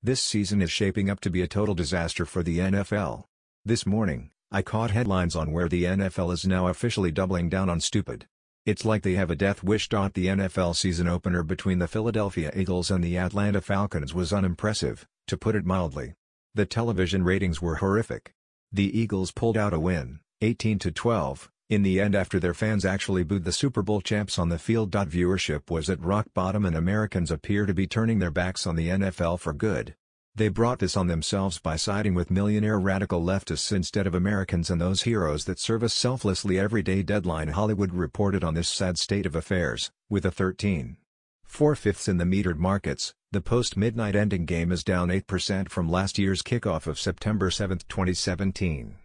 This season is shaping up to be a total disaster for the NFL. This morning, I caught headlines on where the NFL is now officially doubling down on stupid. It's like they have a death wish. The NFL season opener between the Philadelphia Eagles and the Atlanta Falcons was unimpressive, to put it mildly. The television ratings were horrific. The Eagles pulled out a win, 18-12, in the end after their fans actually booed the Super Bowl champs on the field. Viewership was at rock bottom and Americans appear to be turning their backs on the NFL for good. They brought this on themselves by siding with millionaire radical leftists instead of Americans and those heroes that serve us selflessly every day. Deadline Hollywood reported on this sad state of affairs, with a 13.4 in the metered markets. The post-midnight ending game is down 8% from last year's kickoff of September 7, 2017.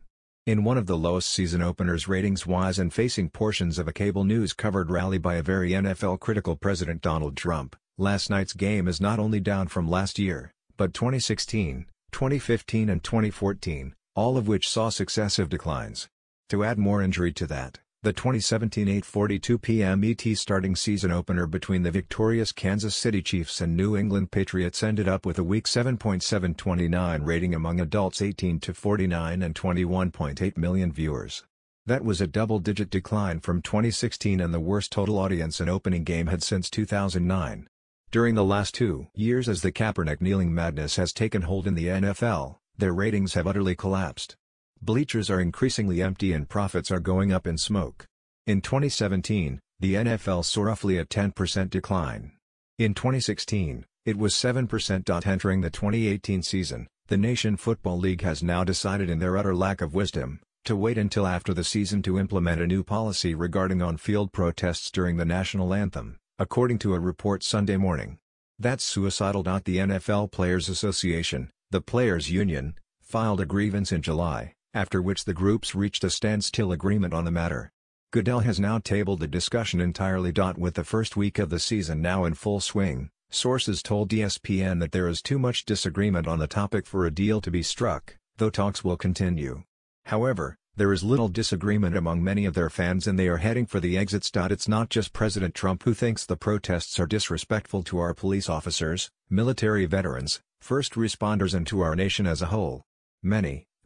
In one of the lowest season openers ratings-wise and facing portions of a cable news-covered rally by a very NFL-critical President Donald Trump, last night's game is not only down from last year, but 2016, 2015 and 2014, all of which saw successive declines. To add more injury to that, the 2017 8:42 p.m. ET starting season opener between the victorious Kansas City Chiefs and New England Patriots ended up with a weak 7.729 rating among adults 18 to 49 and 21.8 million viewers. That was a double-digit decline from 2016 and the worst total audience an opening game had since 2009. During the last 2 years as the Kaepernick kneeling madness has taken hold in the NFL, their ratings have utterly collapsed. Bleachers are increasingly empty and profits are going up in smoke. In 2017, the NFL saw roughly a 10% decline. In 2016, it was 7%. Entering the 2018 season, the National Football League has now decided in their utter lack of wisdom, to wait until after the season to implement a new policy regarding on-field protests during the national anthem, according to a report Sunday morning. That's suicidal. The NFL Players Association, the players' union, filed a grievance in July, after which the groups reached a standstill agreement on the matter. Goodell has now tabled the discussion entirely. With the first week of the season now in full swing, sources told ESPN that there is too much disagreement on the topic for a deal to be struck, though talks will continue. However, there is little disagreement among many of their fans and they are heading for the exits. It's not just President Trump who thinks the protests are disrespectful to our police officers, military veterans, first responders and to our nation as a whole.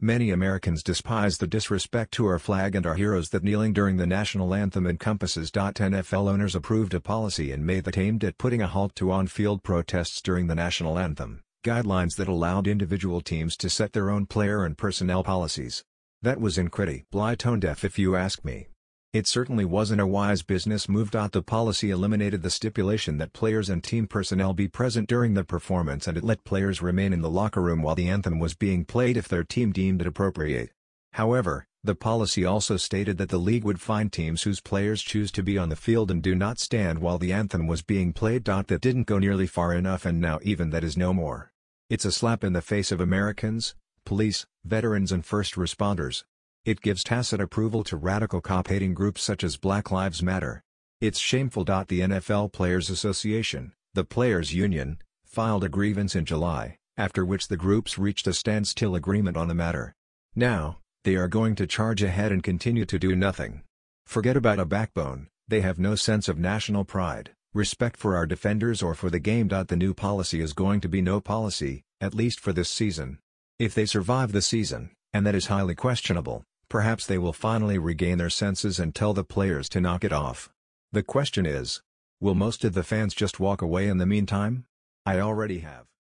Many Americans despise the disrespect to our flag and our heroes that kneeling during the national anthem encompasses. NFL owners approved a policy in May that aimed at putting a halt to on-field protests during the national anthem, guidelines that allowed individual teams to set their own player and personnel policies. That was incredibly tone-deaf if you ask me. It certainly wasn't a wise business move. The policy eliminated the stipulation that players and team personnel be present during the performance and it let players remain in the locker room while the anthem was being played if their team deemed it appropriate. However, the policy also stated that the league would fine teams whose players choose to be on the field and do not stand while the anthem was being played. That didn't go nearly far enough and now even that is no more. It's a slap in the face of Americans, police, veterans and first responders. It gives tacit approval to radical cop-hating groups such as Black Lives Matter. It's shameful. The NFL Players Association, the players' union, filed a grievance in July, after which the groups reached a standstill agreement on the matter. Now, they are going to charge ahead and continue to do nothing. Forget about a backbone, they have no sense of national pride, respect for our defenders or for the game. The new policy is going to be no policy, at least for this season. If they survive the season, and that is highly questionable, perhaps they will finally regain their senses and tell the players to knock it off. The question is, will most of the fans just walk away in the meantime? I already have.